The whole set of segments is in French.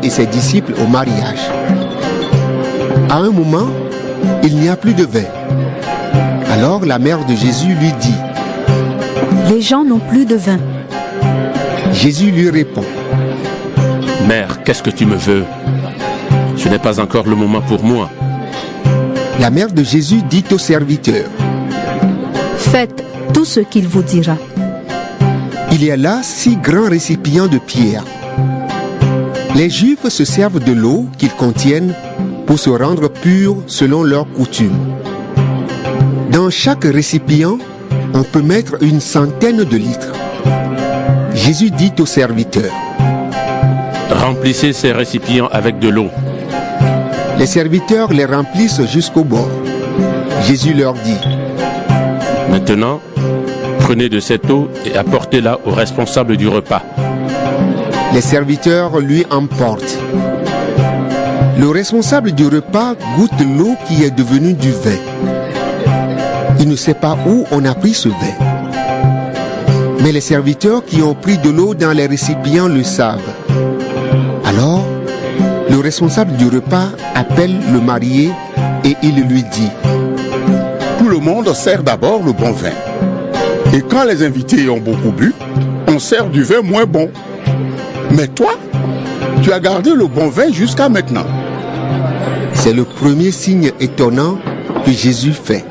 et ses disciples au mariage. À un moment, il n'y a plus de vin. Alors la mère de Jésus lui dit: Les gens n'ont plus de vin. Jésus lui répond: Mère, qu'est-ce que tu me veux? Ce n'est pas encore le moment pour moi. La mère de Jésus dit au serviteur: Faites tout ce qu'il vous dira. Il y a là 6 grands récipients de pierre. Les Juifs se servent de l'eau qu'ils contiennent pour se rendre purs selon leurs coutumes. Dans chaque récipient, on peut mettre une centaine de litres. Jésus dit au serviteur: Remplissez ces récipients avec de l'eau. Les serviteurs les remplissent jusqu'au bord. Jésus leur dit: Maintenant, prenez de cette eau et apportez-la au responsable du repas. Les serviteurs lui emportent. Le responsable du repas goûte l'eau qui est devenue du vin. Il ne sait pas où on a pris ce vin. Mais les serviteurs qui ont pris de l'eau dans les récipients le savent. Alors, le responsable du repas appelle le marié et il lui dit: Tout le monde sert d'abord le bon vin. Et quand les invités ont beaucoup bu, on sert du vin moins bon. Mais toi, tu as gardé le bon vin jusqu'à maintenant. C'est le premier signe étonnant que Jésus fait.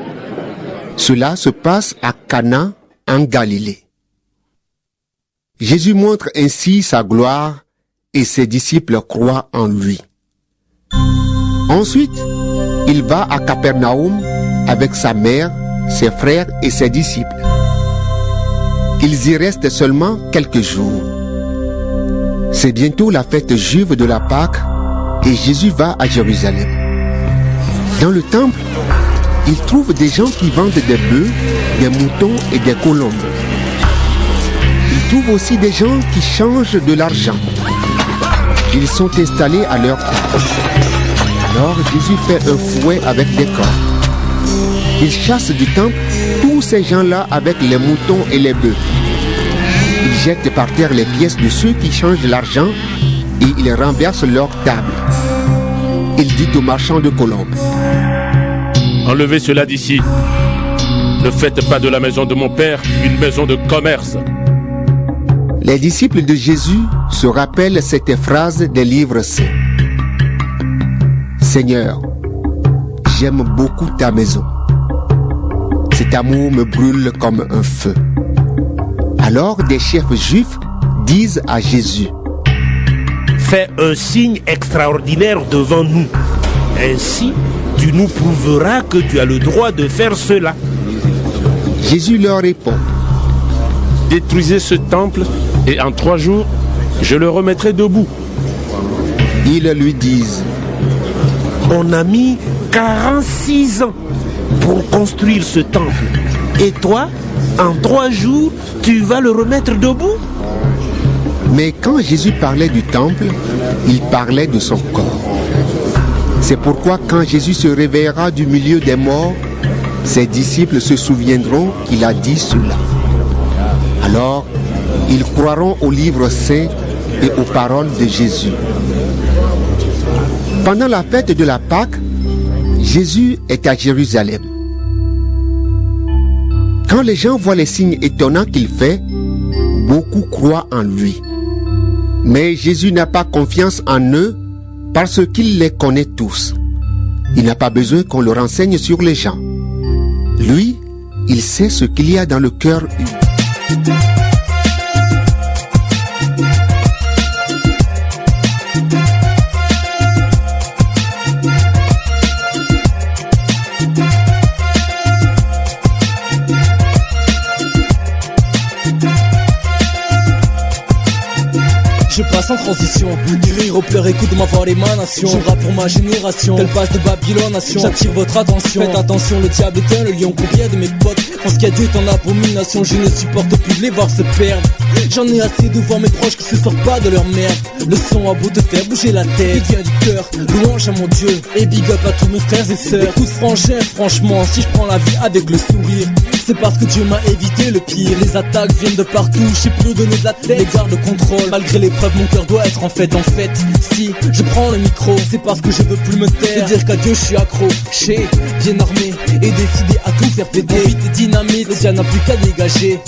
Cela se passe à Cana, en Galilée. Jésus montre ainsi sa gloire et ses disciples croient en lui. Ensuite, il va à Capernaum avec sa mère, ses frères et ses disciples. Ils y restent seulement quelques jours. C'est bientôt la fête juive de la Pâque et Jésus va à Jérusalem. Dans le temple, il trouve des gens qui vendent des bœufs, des moutons et des colombes. Il trouve aussi des gens qui changent de l'argent. Ils sont installés à leur table. Alors Jésus fait un fouet avec des cordes. Il chasse du temple tous ces gens-là avec les moutons et les bœufs. Il jette par terre les pièces de ceux qui changent de l'argent et il renverse leur table. Il dit aux marchands de colombes: Enlevez cela d'ici. Ne faites pas de la maison de mon père une maison de commerce. Les disciples de Jésus se rappellent cette phrase des livres saints: Seigneur, j'aime beaucoup ta maison. Cet amour me brûle comme un feu. Alors des chefs juifs disent à Jésus: Fais un signe extraordinaire devant nous. Ainsi, tu nous prouveras que tu as le droit de faire cela. Jésus leur répond: Détruisez ce temple et en 3 jours, je le remettrai debout. Ils lui disent: On a mis 46 ans pour construire ce temple. Et toi, en 3 jours, tu vas le remettre debout? Mais quand Jésus parlait du temple, il parlait de son corps. C'est pourquoi quand Jésus se réveillera du milieu des morts, ses disciples se souviendront qu'il a dit cela. Alors, ils croiront aux livres saints et aux paroles de Jésus. Pendant la fête de la Pâque, Jésus est à Jérusalem. Quand les gens voient les signes étonnants qu'il fait, beaucoup croient en lui. Mais Jésus n'a pas confiance en eux parce qu'il les connaît tous. Il n'a pas besoin qu'on le renseigne sur les gens. Lui, il sait ce qu'il y a dans le cœur humain. Je passe en transition, ni rire au pleurs, écoute ma voix l'émanation. Je rappe pour ma génération, telle passe de Babylonation. J'attire votre attention, faites attention, le diable est un, le lion combien de mes potes. Pense qu'il y a Dieu est en abomination, je ne supporte plus de les voir se perdre. J'en ai assez de voir mes proches qui se sortent pas de leur merde. Le son a beau te faire bouger la tête, il vient du cœur, louange à mon Dieu. Et big up à tous mes frères et sœurs. Tous frangins, franchement, si je prends la vie avec le sourire, c'est parce que Dieu m'a évité le pire. Les attaques viennent de partout, je sais plus où donner de la tête. Les gardes de contrôle, malgré l'épreuve, mon cœur doit être en fait. Si je prends le micro, c'est parce que je veux plus me taire. De dire qu'à Dieu je suis accro, j'ai bien armé et décidé à tout faire péter. Vite et dynamite, le dia n'a plus qu'à dégager.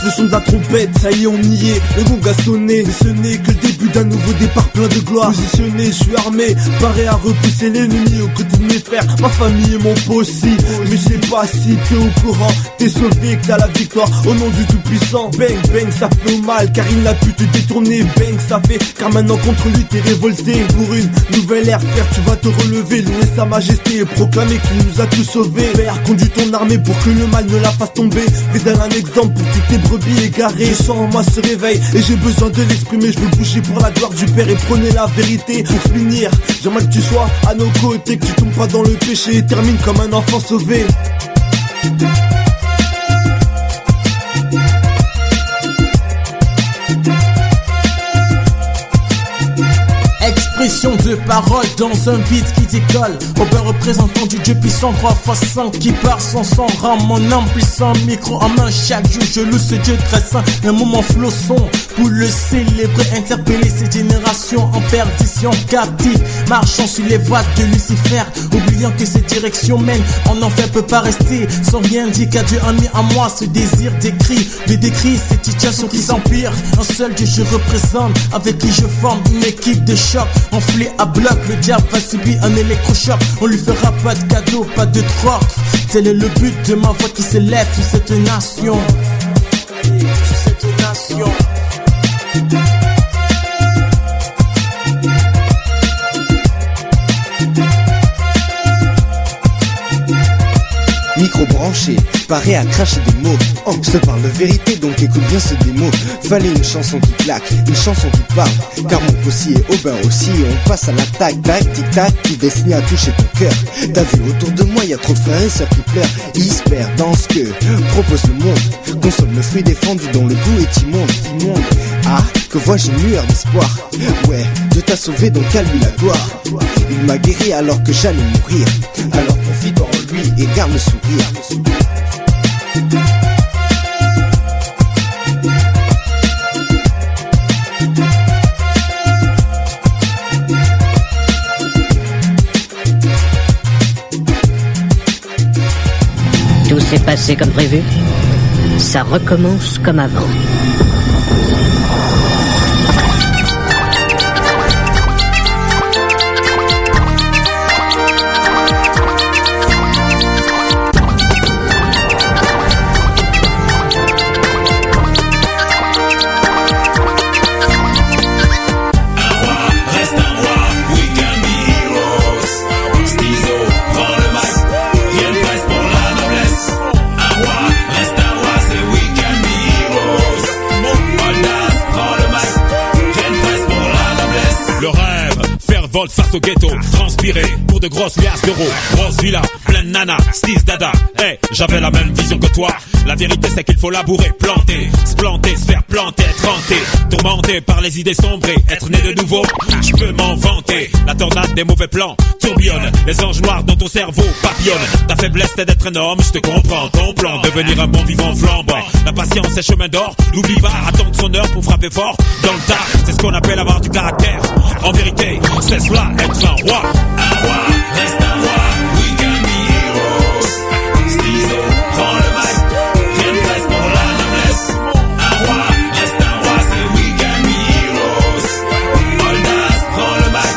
Le son de la trompette, ça y est on y est, le gong a sonné. Mais ce n'est que le début d'un nouveau départ plein de gloire. Positionné, je suis armé, paré à repousser l'ennemi aux côtés de mes frères, ma famille et mon pot aussi. Mais je sais pas si t'es au courant, t'es sauvé, que t'as la victoire au nom du tout-puissant. Bang, bang, ça fait mal car il n'a pu te détourner. Bang, ça fait car maintenant contre lui t'es révolté. Pour une nouvelle ère, frère, tu vas te relever, louer sa majesté et proclamer qu'il nous a tous sauvés. Père, conduis ton armée pour que le mal ne la fasse tomber. Fais-elle un exemple pour toutes tes brebis égarées. Je sens en moi ce réveil et j'ai besoin de l'exprimer. Je veux bouger pour la gloire du Père et prôner la vérité. Pour finir, j'aimerais que tu sois à nos côtés, que tu tombes pas dans le péché et termine comme un enfant sauvé. Expression de parole dans un beat qui décolle. Aubin représentant du Dieu puissant 3x5 qui part sans sang. Rend mon âme puissant, micro en main. Chaque jour je loue ce Dieu très saint. Un moment flosson pour le célébrer, interpeller cette génération en perdition captive, marchant sur les voies de Lucifer, oubliant que cette direction mène en enfer peut pas rester sans rien dire qu'à Dieu a mis en moi ce désir d'écrit. Je décris cette situation qui s'empire. Un seul Dieu je représente, avec qui je forme une équipe de choc. Enflé à bloc, le diable va subir un électrochoc. On lui fera pas de cadeau, pas de troc. Tel est le but de ma voix qui s'élève sur cette nation. Sur cette nation. Micro branché, paré à cracher des mots. Je te parle de vérité, donc écoute bien ce démo. Fallait une chanson qui claque, une chanson qui parle. Car mon possi est Aubin aussi. On passe à l'attaque, tac, tic tac, qui destine à toucher ton cœur. T'as vu autour de moi, y a trop de frères et sœurs qui pleurent. Ils se perdent dans ce que propose le monde. Consomme le fruit défendu dont le goût est immonde. Ah, que vois-je une lueur d'espoir. Ouais, Dieu t'a sauvé, donc à lui la gloire. Il m'a guéri alors que j'allais mourir. Alors profite en lui et garde le sourire. Tout s'est passé comme prévu. Ça recommence comme avant. Volte face au ghetto, transpiré pour de grosses liasses d'euros. Grosse villa, pleine nana, style dada. Hey, j'avais la même vision que toi. La vérité c'est qu'il faut labourer, planter, se planter, se faire planter, être hanté, tourmenté par les idées sombrées, être né de nouveau. Je peux m'en vanter. La tornade des mauvais plans tourbillonne, les anges noirs dans ton cerveau papillonnent. Ta faiblesse c'est d'être un homme, je te comprends. Ton plan, devenir un bon vivant flambant. La patience est chemin d'or, n'oublie pas, attendre son heure pour frapper fort dans le tas. C'est ce qu'on appelle avoir du caractère. En vérité, c'est cela, être un roi. Un roi, reste un roi. We can be heroes. Stizo, prends le mic. Rien ne reste pour la noblesse. Un roi, reste un roi. C'est we can be heroes. Moldas, prends le mic.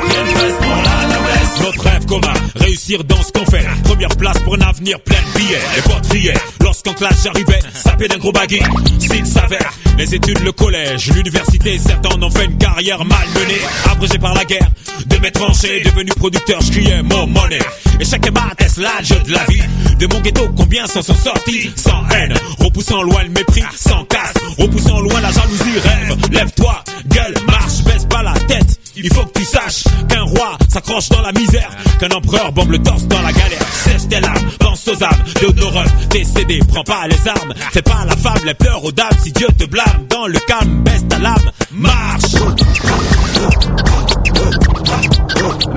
Rien ne reste pour la noblesse. Notre rêve commun, réussir dans ce qu'on fait. Première place pour un avenir plein de billets. Les potes riaient lorsqu'en classe j'arrivais, sapé d'un gros baggy. S'il s'avère, les études, le collège, l'université, certains en ont fait une carrière malmenée, abrégée par la guerre. De mes tranchées, devenu producteur, je criais mon monnaie. Et chaque mat est l'âge de la vie. De mon ghetto, combien s'en sont sortis sans haine, repoussant loin le mépris, sans casse, repoussant loin la jalousie. Rêve, lève-toi, gueule, marche, baisse pas la tête. il faut que tu saches qu'un roi s'accroche dans la misère, qu'un empereur bombe le torse dans la galère. Sèche tes larmes, pense aux âmes de Honoref, décédé, prends pas les armes. Fais pas la femme, les pleurs aux dames. Si Dieu te blâme, dans le calme, baisse ta lame. Marche,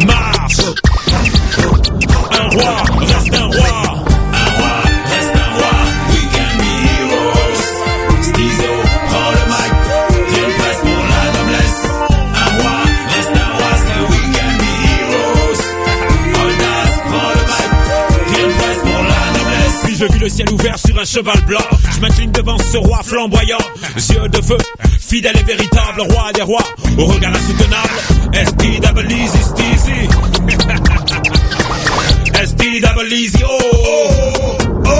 marche. Un roi reste un roi. Un roi reste un roi. We can be heroes. Stizo, prends le mic. Rien de place pour la noblesse. Un roi reste un roi. C'est we can be heroes. Oldas, prends le mic. Rien de place pour la noblesse. Puis je vis le ciel ouvert sur un cheval blanc. Je m'incline devant ce roi flamboyant. Yeux de feu, fidèle et véritable, roi des rois, au regard insoutenable. STWeezy, Steezy. STWeezy, oh, oh, oh.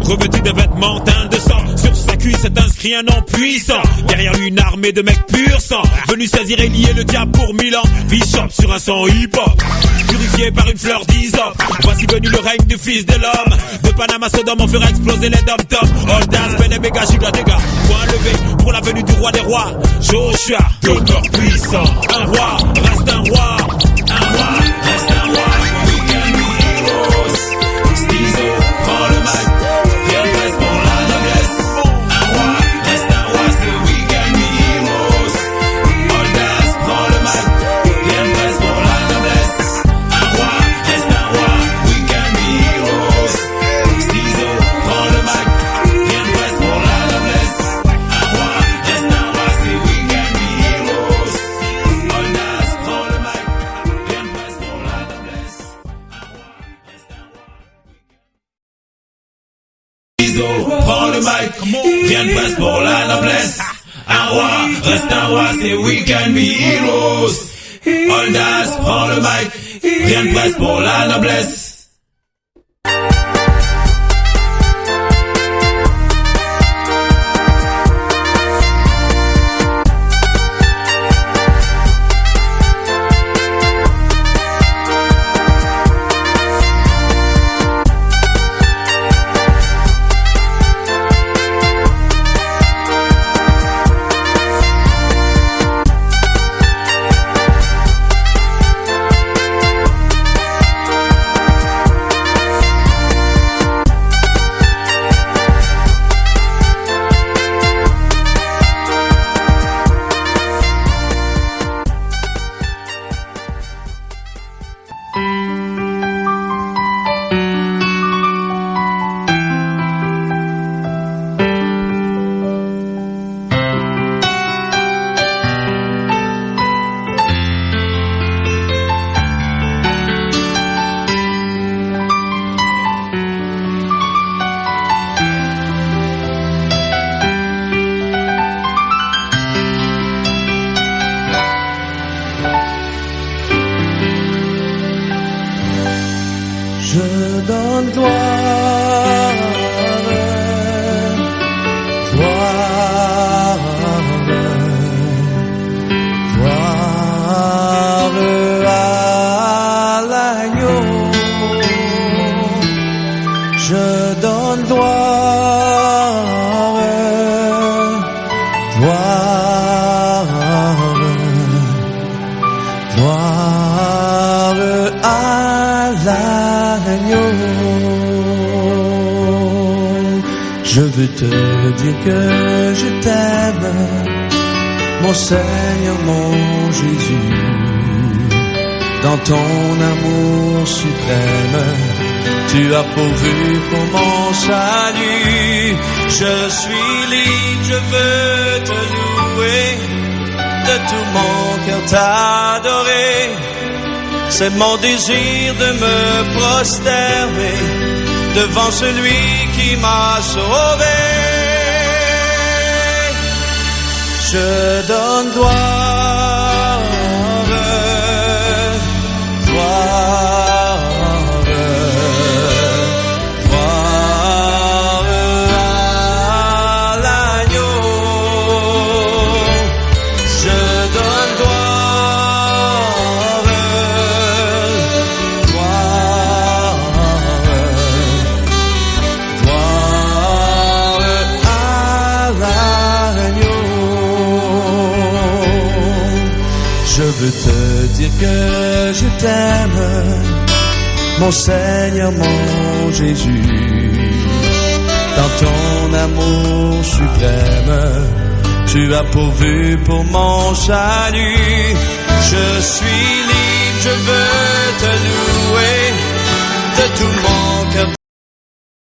Revêtu de vêtements teints de sang, sur sa cuisse est inscrit un nom puissant. Derrière lui une armée de mecs pur sang, venu saisir et lier le diable pour 1000 ans. Bishop sur un son hip-hop, purifié par une fleur d'hysope. Voici venu le règne du fils de l'homme. De Panama Sodome on fera exploser les dom-toms. All dance, ben et méga giga dégâts. Point levé pour la venue du roi des rois. Joshua, l'auteur puissant. Un roi reste un roi. Un roi reste un roi. We can be heroes. Stizo, prends le mic. Rien de place pour la noblesse. Un roi reste un roi. C'est we can be heroes. All dance, prends le mic. Rien de place pour la noblesse. Un roi reste un roi. We can be heroes. Stizo, prends le mic. Rien de place pour la noblesse. Un roi reste un roi. C'est we can be heroes. All dance, prends le mic. Rien de place pour la noblesse. Un roi reste un roi. Stizo, prends le mic. Rien de place pour la noblesse. Un roi reste un roi. C'est we can be heroes. All dance, prends le mic. Rien de place pour la noblesse. Je veux te dire que je t'aime, mon Seigneur, mon Jésus. Dans ton amour suprême, tu as pourvu pour mon salut. Je suis libre, je veux te louer, de tout mon cœur t'adorer. C'est mon désir de me prosterner devant celui qui m'a sauvé. Je donne gloire, gloire, gloire à l'agneau. Je donne gloire, gloire, gloire à l'agneau. veux te dire que je t'aime, mon Seigneur, mon Jésus. Dans ton amour suprême, tu as pourvu pour mon salut. Je suis libre, je veux te louer de tout mon cœur,